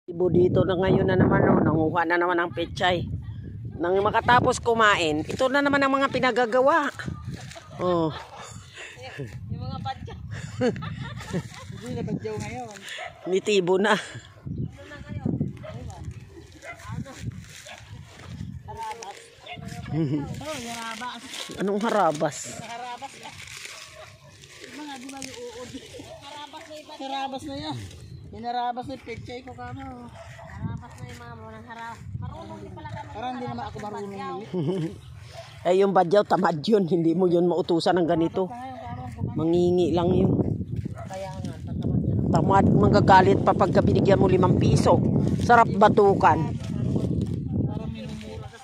Ibo dito na ngayon na naman, oh, nanguha na naman ng pechay. Nang makatapos kumain, ito na naman ang mga pinagagawa. Oh. Yung mga badyaw. Hindi na badyaw ngayon. Nitibo na. Ano na kayo? Harabas. Oh, harabas. Anong harabas? Harabas na. Mga di ba yung uod? Harabas na iba. Harabas na yan. Hinarabas na pechay ko kamo. Harabas na yung mga munang harap. Marunong din pala kami. Parang hindi naman ako marunong. Eh yung badyaw, tamad yun. Hindi mo yun mautusan ng ganito. Mangingi lang yun. Kaya nga, Tamad, magagalit pa pagka binigyan mo 5 piso. Sarap batukan. parang minumura ka.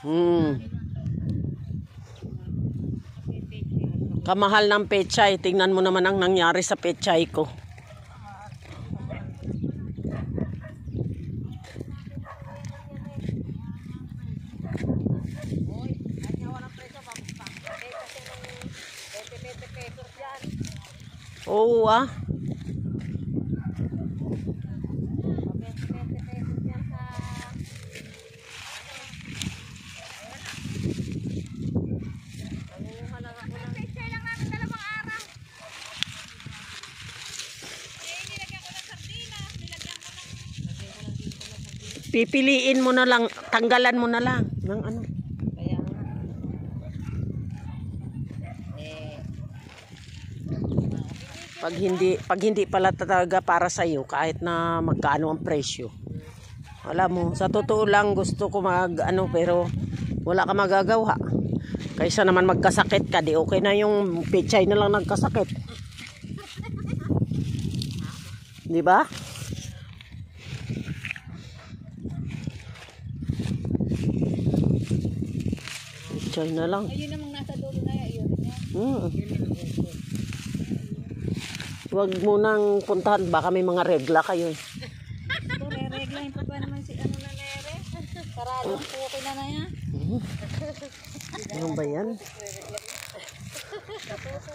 Kamahal ng pechay. Tingnan mo naman ang nangyari sa pechay ko. Oo ah. Pipiliin mo na lang, tanggalan mo na lang ng ano. Kaya nga. Pag hindi pala talaga para sa iyo kahit na magkaano ang presyo. Alam mo, sa totoo lang gusto ko ano pero wala ka magagawa. Kaysa naman magkasakit ka, di okay na yung pechay na lang nagkasakit. Di ba? Pechay na lang. Ayun namang nasa dulo na yun. Huwag mo nang puntahan, baka may mga regla kayo. Ito, re-reglahin pa naman si ano na nere. Karadong puki na yan. Ano ba yan? Natuso.